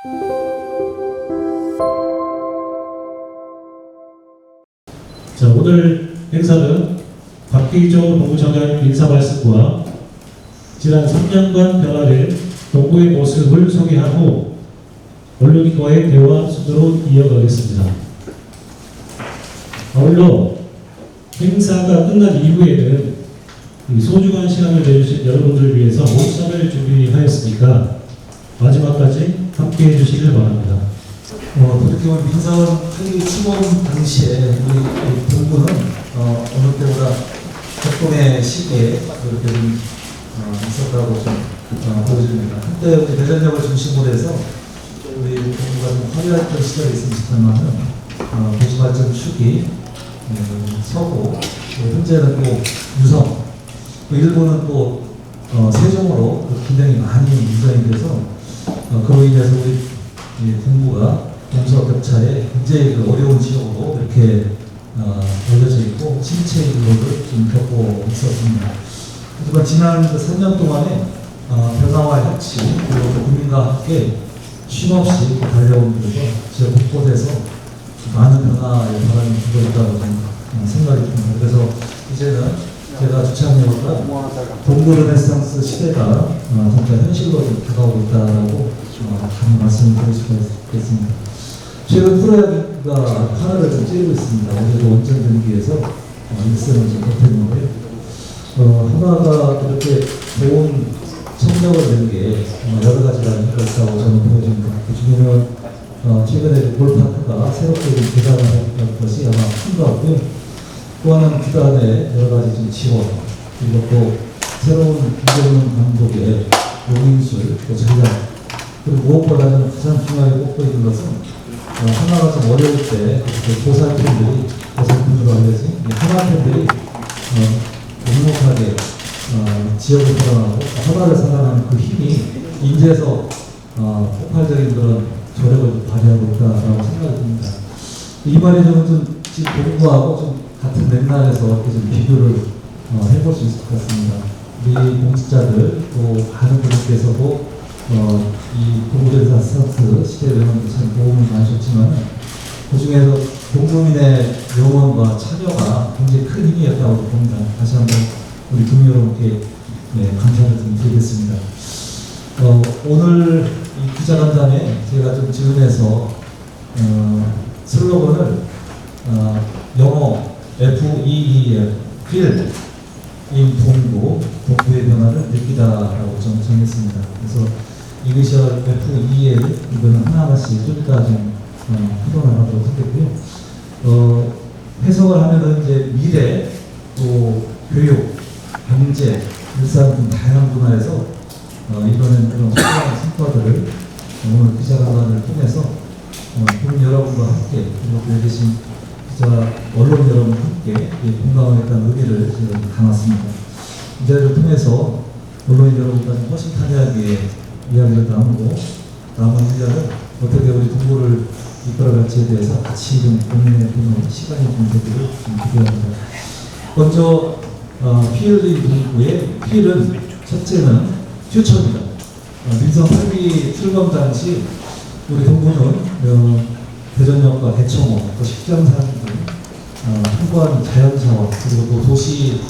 자, 오늘 행사는 박기조 본부장관 인사 말씀과 지난 3년간 변화된 동부의 모습을 소개한 후 언론과의 대화 순으로 이어가겠습니다. 아울러 행사가 끝난 이후에는 소중한 시간을 내주신 여러분들을 위해서 모션을 준비하였으니까 마지막까지 함께해 주시길 바랍니다. 돌이켜보면 민사원이 출범 당시에 우리 본부는 어느 때보다 격동의 시기에 그렇게 좀 있었다고 좀 보여집니다. 그때 우리 대전역을 중심으로 해서 우리 본부가 좀 화려했던 시절이 있었지만은 도시발전 축이 서고 현재는 또 유성, 일부는 또 세종으로 굉장히 많이 인정이 돼서 그로 인해서 우리 본부가 동서격차에 굉장히 어려운 지역으로 이렇게 알려져 있고 침체 일로를 좀 겪고 있었습니다. 하지만 지난 3년 동안에 변화와 혁신 그리고 또 국민과 함께 쉼없이 달려오면서 지역 곳곳에서 많은 변화의 바람이 불고 있다고 생각이 듭니다. 그래서 이제는 제가 주창역과 동부 르네상스 시대가 진짜 현실로 좀 다가오고 있다라고 감히 말씀드릴 수가 있겠습니다. 최근 프로야기가 하나를 좀 찌르고 있습니다. 어제도 원전 등기에서 일선을 좀 보탰는데요. 하나가 이렇게 좋은 성적을 낸 게 여러 가지가 있다고 저는 보여집니다. 그 중에는 최근에 볼파크가 새롭게 개장을 한 것이 아마 큰 것 같고요. 또 하나는 구단의 여러 가지 좀 지원, 그리고 또 새로운 김정은 감독의 용인술, 또 전략, 그리고 무엇보다는 가장 중요하게 꼽고 있는 것은 하나가 좀 어려울 때 보살팬으로 알려진 하나팬들이 행복하게 지역을 살아나고 하나를 살아나는 그 힘이 인재에서 폭발적인 그런 저력을 발휘하고 있다고 생각이 듭니다. 이 말에 저는 좀 지금 공부하고 좀 같은 맥락에서 이렇게 좀 비교를 해볼 수 있을 것 같습니다. 우리 공직자들 또 많은 분들께서도 이 공부전사 스타트 시대에는 참 도움을 많이 줬지만 그 중에서 공국민의 영혼과 참여가 굉장히 큰 힘이었다고 봅니다. 다시 한번 우리 국민 여러분께 감사를 좀 드리겠습니다. 오늘 이 기자간담회 제가 좀 지금에서 슬로건을 영어 FEEL, 필, 인 동부, 동부의 변화를 느끼다라고 좀 정했습니다. 그래서 이것이 FEL, 이거는 하나하나씩 좀 이따 좀 풀어나가도록 하겠고요. 해석을 하면은 이제 미래, 또 교육, 경제, 일상 등 다양한 분야에서 이번엔 그런 소중한 성과들을 오늘 기자간담회를 통해서 국민 여러분과 함께 그리고 여기 계신 기자 언론 여러분과 함께 공감하겠다는 의미를 지금 담았습니다. 이 자리를 통해서 언론인 여러분과 훨씬 탄탄하게 이야기를 나누고 남은 1년을 어떻게 우리 동부를 이끌어갈지에 대해서 같이 좀 고민해보는 시간이 좀 되기를 기대합니다. 먼저 PLD 동부의 필은 첫째는 퓨처입니다. 민선 8기 출범 당시 우리 동부는 대전역과 대청호, 또 식장산 등 풍부한 자연사와 그리고 또 도시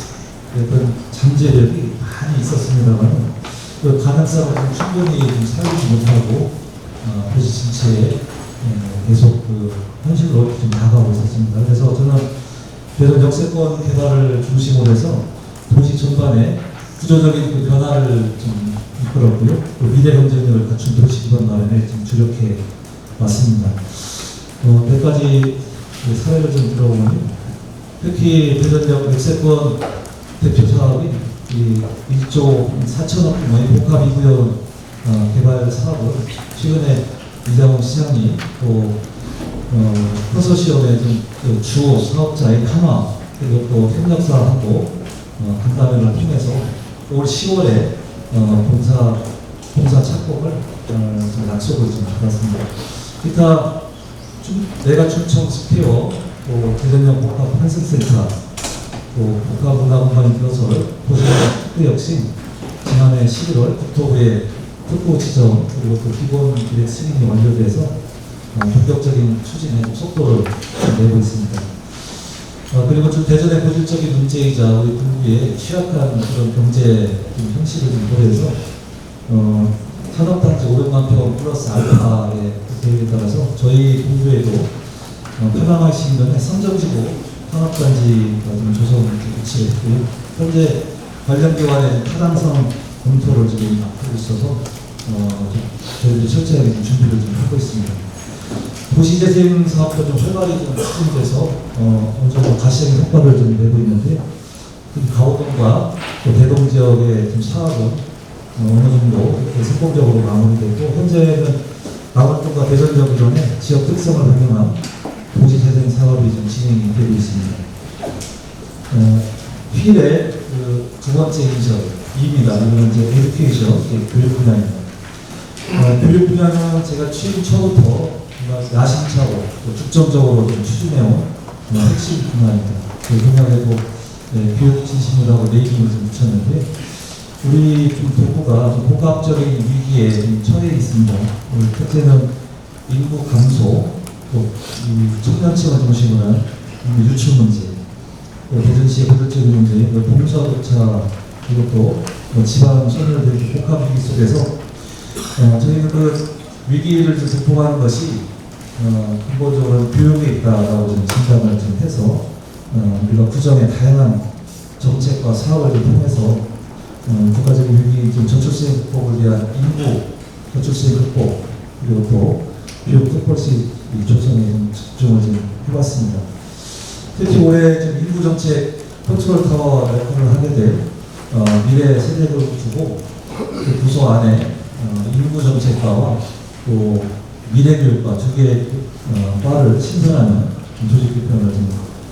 어떤 잠재력이 많이 있었습니다만 그 가능성을 좀 충분히 좀 살리지 못하고 도시 전체에 계속 그 현실로 좀 다가오고 있었습니다. 그래서 저는 대전 역세권 개발을 중심으로 해서 도시 전반에 구조적인 그 변화를 좀 이끌었고요. 또 미래 경쟁력을 갖춘 도시 기반 마련에 좀 주력해 왔습니다. 몇 가지 사례를 좀 들어보면 특히 대전역 역세권 대표 사업인 이 1조 4천억 원의 복합 이구역 개발 사업을 최근에 이장훈 시장이 또 컨소시엄의 좀 주요 사업자의 카마 그리고 또 협력사하고 간담회를 통해서 올 10월에 공사 착공을 좀 약속을 좀 받았습니다. 기타 내가 충청 스퀘어, 또 대전역 복합 환승센터, 또 복합문화공간 인프라설 도시역 역시 지난해 11월 국토부에 특보 지정 그리고 또 기본 기획 승인이 완료돼서 본격적인 추진에 좀 속도를 내고 있습니다. 그리고 좀 대전의 고질적인 문제이자 우리 군부의 취약한 그런 경제 현실을 좀 고려해서 산업단지 500만 평 플러스 알파의 계획에 따라서 저희 군부에도 8만원 시민단의 선정지구 산업단지가 좀 조성을 유치했고요. 현재 관련 기관의 타당성 검토를 지금 앞두고 있어서 저희들이 철저하게 좀 준비를 좀 하고 있습니다. 도시재생 사업도 좀 활발히 좀 추진돼서 어느 정도 가시적인 효과를 좀 내고 있는데 가오동과 또 대동 지역의 좀 사업은 어느 정도 이렇게 성공적으로 마무리되고 현재는 강원도과 대전역 이론의 지역 특성을 반영한 도시재생 사업이 좀 진행이 되고 있습니다. 휠의 두 번째 인셜입니다. 이건 이제 에듀케이션, 교육 분야입니다. 교육 분야는 제가 취임 초부터 야심차고 중점적으로 좀 추진해온 핵심 분야입니다. 그 분야에도 교육 진심이라고 네이밍을 좀 붙였는데 우리 좀 동부가 좀 복합적인 위기에 좀 처해 있습니다. 첫째는 인구 감소, 또 청년층을 중심으로 한 유출 문제, 대전시의 고질적인 문제, 봉사도차 그리고 또 지방 소멸들의 복합 위기 속에서 저희는 그 위기를 좀 극복하는 것이 근본적으로 교육에 있다라고 좀 진단을 좀 해서 우리가 구정의 다양한 정책과 사업을 좀 통해서 국가적인 위기 좀 저출생 극복을 위한 인구 저출생 극복 그리고 또 교육 특별시 조성에 좀 집중을 좀 해봤습니다. 특히 올해 좀 인구 정책 컨트롤 타워 역할을 하게 될 미래 세대를 두고 그 부서 안에 인구 정책과와 또 미래 교육과 두 개의 과를 신설하는 조직 개편을 좀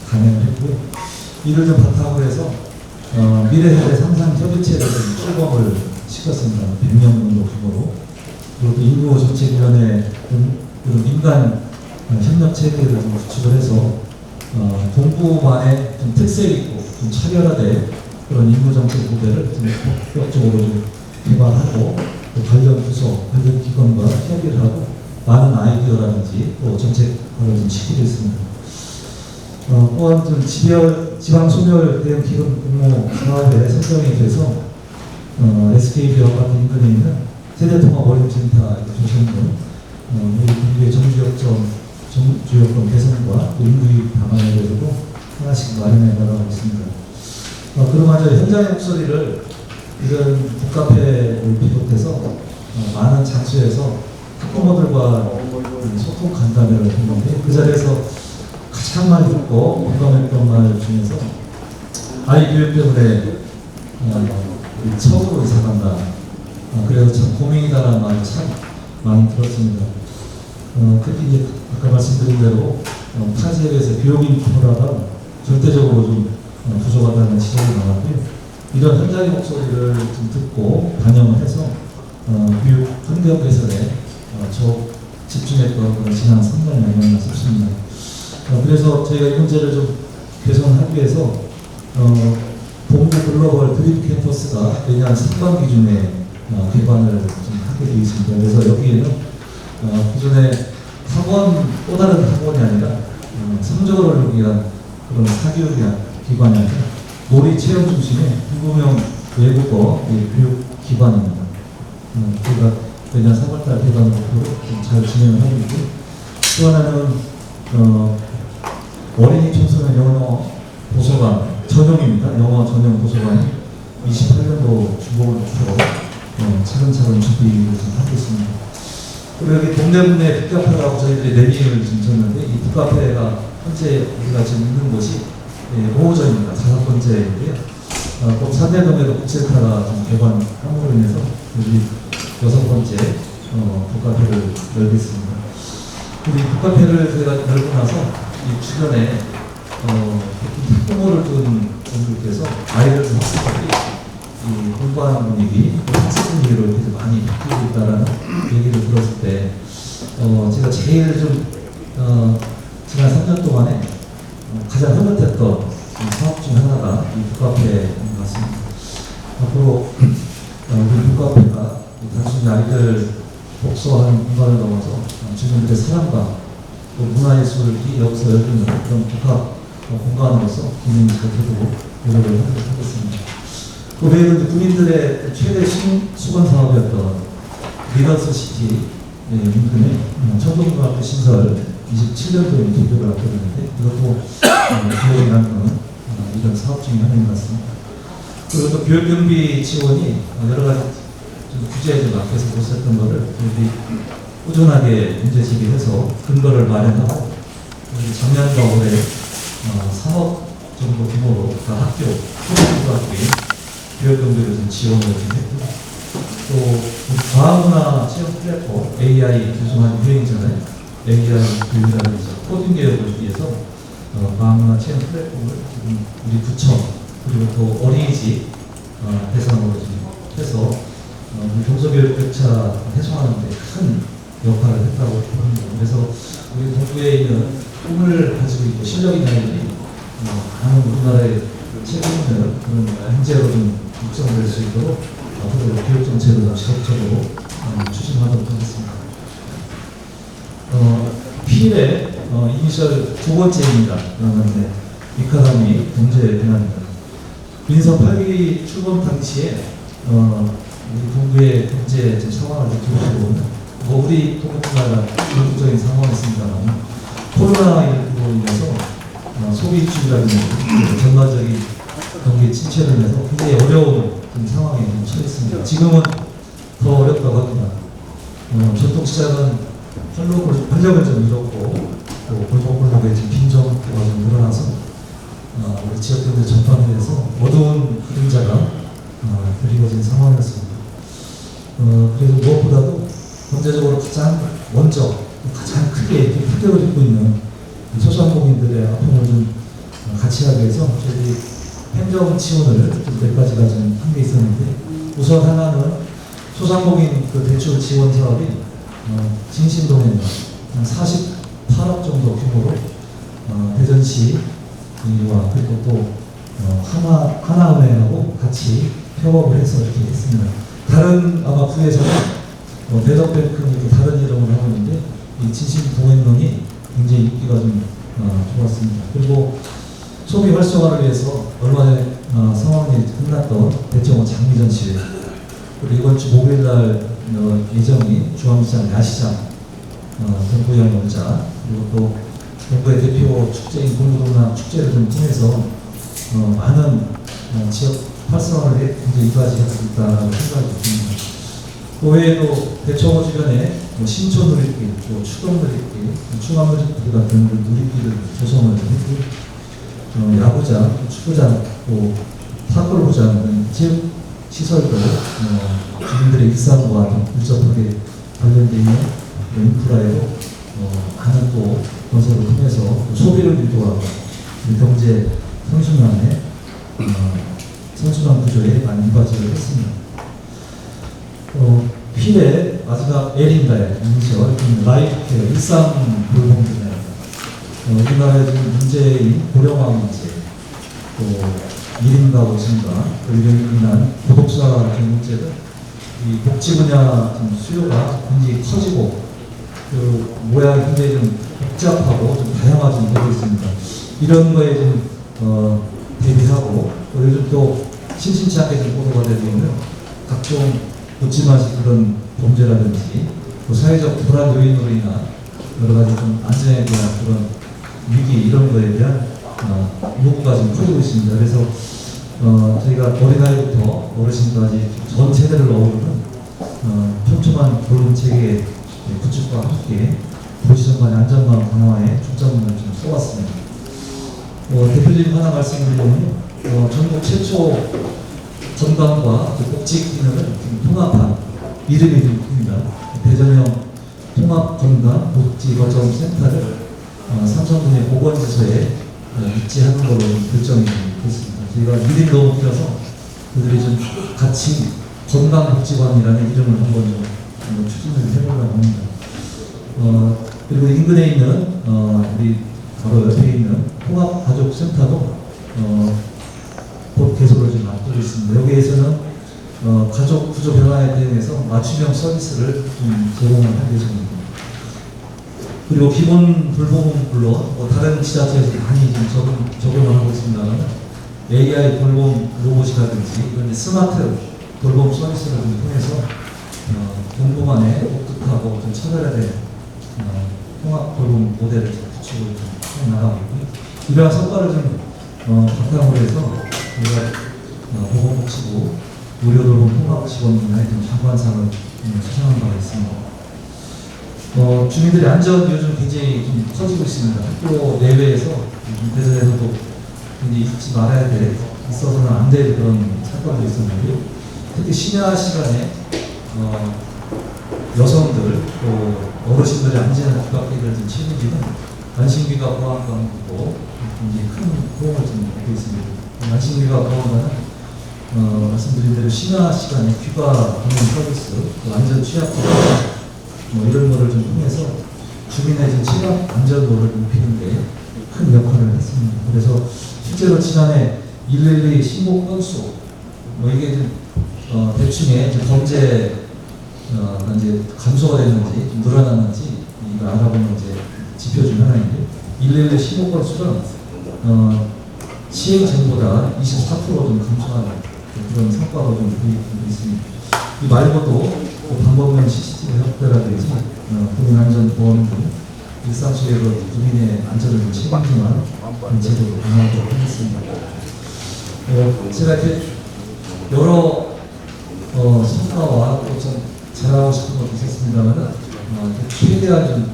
강행을 했고요. 이를 좀 바탕으로 해서 미래 세대 상상 협의체를 좀 출범을 시켰습니다. 100명 정도 규모로. 그리고 또 인구 정책위원회 그런 민간 협력 체계를 좀 구축을 해서 동부만의 좀 특색 있고 좀 차별화된 그런 인구 정책 모델을 좀 본격적으로 좀 개발하고 또 관련 부서, 관련 기관과 협의를 하고 많은 아이디어라든지 또 정책화를 좀 시키고 있습니다. 또한 좀 지방 소멸 대응 기금 공모 사업에 선정이 돼서 SK비와 같은 인근에 있는 세대통합 어린이센터 조성도 우리 국내 정주역점 개선과 인구입 방안에 대해서도 하나씩 마련해 나가고 있습니다. 그러면서 현장의 목소리를 이런 북카페를 비롯해서 많은 장소에서 학부모들과 소통 간담회를 했는데 그 자리에서 가장 많이 듣고 공감했던 말 중에서 아이 교육 때문에 처음으로 이사 간다. 그래서 참 고민이다라는 말을 참 많이 들었습니다. 특히 이제 아까 말씀드린 대로 타 지역에서 교육 인프라가 절대적으로 좀 부족하다는 지적이 나왔고요. 이런 현장의 목소리를 좀 듣고 반영을 해서 교육 환경 개선에 집중했던 그런 지난 3년 영향을 썼습니다. 그래서 저희가 이 문제를 좀 개선하기 위해서 동부 글로벌 드림 캠퍼스가 내년 상반기 중에 개관을 좀 하게 되어 있습니다. 그래서 여기에는 기존의 학원, 또 다른 학원이 아니라 성적을 위한 그런 사교육을 위한 기관이 아니라 놀이 체험 중심의 불구명 외국어 교육 기관입니다. 저희가 내년 3월달 개관 목표로 잘 진행을 하고 있고 또 하나는 어린이 청소년 영어 도서관 전용입니다. 영어 전용 도서관이 28년도 중복을 목표로 차근차근 준비를 좀 하고 있습니다. 그리고 여기 동대문에 북카페라고 저희들이 네이밍을 좀 줬는데 이 북카페가 현재 우리가 지금 있는 곳이 5호점입니다. 5번째인데요. 또 산대동에도 국제카가 좀 개관함으로 인해서 여기 6번째 북카페를 열겠습니다. 이 북카페를 저희가 열고 나서 이 주변에 학부모를 둔 분들께서 아이를 좀 학습하기 공부하는 분위기, 학습 분위기로 이렇게 많이 바뀌고 있다는 얘기를 들었을 때 제가 제일 좀 지난 3년 동안에 가장 흐뭇했던 사업 중 하나가 이 북카페인 것 같습니다. 앞으로 우리 북카페가 단순히 아이들 독서하는 공간을 넘어서 주민들의 사랑과 또 문화예술이 여기서 열리는 그런 복합 공간으로서 기능이 잘 되도록 노력을 하겠습니다. 그 외에도 국민들의 최대 수건 사업이었던 리더스 시티 인근의 천동중학교 신설 27년도에 개교를 앞두고 있는데 이것도 기억이 남는 이런 사업 중에 하나인 것 같습니다. 그리고 또 교육경비 지원이 여러 가지 좀 규제에 좀 앞에서 못했던 것을 저희들이 꾸준하게 문제 제기해서 근거를 마련하고 작년과 올해 3억 정도 규모로 각 학교, 초등학교에 교육경비를 좀 지원을 좀 했고 또 과학문화 체험 플랫폼 AI 요즘 아주 유행이잖아요. AI 교육이라든지 코딩 교육을 위해서 과학문화 체험 플랫폼을 지금 우리 구청 그리고 또 어린이집 대상으로 지금 해서 우리 동서교육 격차 해소하는 데 큰 역할을 했다고 합니다. 그래서 우리 동구에 있는 꿈을 가지고 있고 실력 있는 아이들이 많은 우리나라의 책임있는 그런 현재로 좀 육성될 수 있도록 앞으로 교육 정책을 지속적으로 추진하도록 하겠습니다. 필의 이니셜 두 번째입니다. 그러면 이카다미 경제 대안입니다. 민선 8기 출범 당시에 우리 동구의 경제 상황을 들으시고 우리 동구뿐만 아니라 전국적인 상황이었습니다만 코로나19로 인해서 소비 입출이라든지 전반적인 경기 침체로 인해서 굉장히 어려운 상황에 처했습니다. 지금은 더 어렵다고 합니다. 전통시장은 활력을 좀 잃었고 또 골목골목에 빈정도가 좀 늘어나서 우리 지역 경제 전반에 대해서 어두운 그림자가 그리워진 상황이었습니다. 그래서 무엇보다도 경제적으로 가장 먼저 가장 크게 타격을 입고 있는 소상공인들의 아픔을 좀 같이 하기 위해서 저희들이 행정 지원을 몇 가지가 좀 한 게 있었는데 우선 하나는 소상공인 그 대출 지원 사업이 진신동에는 48억 정도 규모로 대전시와 그리고 또 하나은행하고 같이 협업을 해서 이렇게 했습니다. 다른 아마 부에서는 대덕뱅크는 이렇게 다른 이름을 하고 있는데 이 진신동행론이 굉장히 인기가 좀 좋았습니다. 그리고 소비 활성화를 위해서 얼마 전에 상황이 끝났던 대청호 장미전시회 그리고 이번 주 목요일날 예정이 중앙시장 야시장 동구형 연자 그리고 또 동구의 대표 축제인 동구동남 축제를 좀 통해서 많은 지역 활성화를 굉장히 이바지할 수 있다고 생각이 듭니다. 그 외에도 대청호 주변에 신촌 누리길, 추동 누리길, 충암 누리길 같은 누리길을 조성을 했고 야구장, 축구장, 또 탁구장 등 체육 시설도 주민들의 일상과 좀 밀접하게 관련되어 있는 인프라에도 많은 또 건설을 통해서 소비를 유도하고 경제 선순환 구조에 많이 이바지를 했습니다. 필의 마지막 L인가요? 라이프케어, 일상 돌봄 분야. 우리나라의 문제인 고령화 문제, 또 1인 가구 증가, 그리고 인한 고독사 등 문제들, 이 복지 분야 수요가 굉장히 커지고, 그 모양이 굉장히 좀 복잡하고 좀 다양하게 되고 있습니다. 이런 거에 좀 대비하고, 요즘 또 심심치 않게 좀 보도가 되고 있는 각종 묻지마식 그런 범죄라든지 또 사회적 불안 요인으로 인한 여러 가지 좀 안전에 대한 그런 위기 이런 거에 대한 요구가 좀 커지고 있습니다. 그래서 저희가 어린아이부터 어르신까지 전 세대를 어우르는 촘촘한 돌봄 체계 구축과 함께 도시전반의 안전망 강화에 초점을 좀 쏘았습니다. 대표적인 하나 말씀드리면 전국 최초 건강과 복지 기능을 통합한 이름이 됩니다. 대전형 통합건강복지거점센터를 삼성군의 보건지소에 입지하는 걸로 결정이 됐습니다. 저희가 이름이 너무 길어서 그들이 좀 같이 건강복지관이라는 이름을 한번 좀 추진을 해보려고 합니다. 그리고 인근에 있는 우리 바로 옆에 있는 통합가족센터도 곧 개소를 좀 앞두고 있습니다. 여기에서는 가족 구조 변화에 대응해서 맞춤형 서비스를 좀 제공을 할 예정입니다. 그리고 기본 돌봄은 물론 다른 지자체에서 많이 좀 적용을 하고 있습니다만 AI 돌봄 로봇이라든지 이런 스마트 돌봄 서비스를 좀 통해서 동부만의 독특하고 좀 차별화된 통합 돌봄 모델을 구축을 좀 나가고 있고요. 이러한 성과를 좀 바탕으로 해서 우리가 보건복지부 의료돌봄 통합지원분야의 좀 장관상을 수상한 바가 있습니다. 주민들의 안전 요즘 굉장히 좀 커지고 있습니다. 학교 내외에서 대전에서도 굉장히 잊지 말아야 될, 있어서는 안 될 그런 사건도 있었는데요. 특히 심야 시간에 여성들 또 어르신들의 안전을 부각하기를 좀 책임지는 안심기가 보안관도 굉장히 큰 호응을 좀 받고 있습니다. 안심기가 보안관은 말씀드린 대로 심야 시간에 귀가 보는 서비스, 또 안전 취약도 이런 거를 좀 통해서 주민의 좀 취약 안전도를 높이는데 큰 역할을 했습니다. 그래서 실제로 지난해 112 신고 건수, 이게 좀 대충의 좀 범죄 이제 감소가 됐는지 좀 늘어났는지 이걸 알아보는 이제 지표 중 하나인데 112 신고 건수는 시행 전보다 24%좀 감소하는 그런 성과가 좀 보이고 있습니다. 이 말고도 방법면 CCTV 확대라든지 국민안전보험 등 일상 속에서 국민의 안전을 좀 책임지는 제도를 강화하도록 하겠습니다. 제가 이렇게 여러 성과와 또 좀 잘하고 싶은 것도 있었습니다만 최대한 좀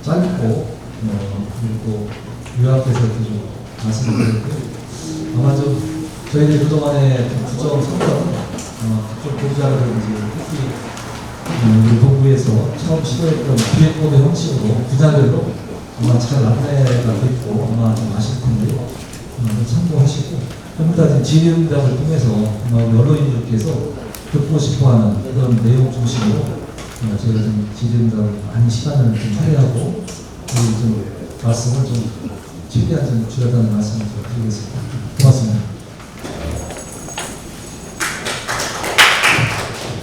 짧고 그리고 요약해서 좀 말씀드렸고요. 아마 좀 저희들 그동안의 구정 성과는 좀 보자라든지 특히 우리 본부에서 처음 시도했던 기획보도 형식으로 분야별로 아마 잘 안내가 됐고 아마 좀 아실 텐데 참고하시고 좀 이따 질의응답을 통해서 아마 언론인들께서 듣고 싶어하는 그런 내용 중심으로 저희가 좀 질의응답을 많이 시간을 좀 할애하고 좀 말씀을 좀 최대한 좀 줄여달라는 말씀을 좀 드리겠습니다. 고맙습니다.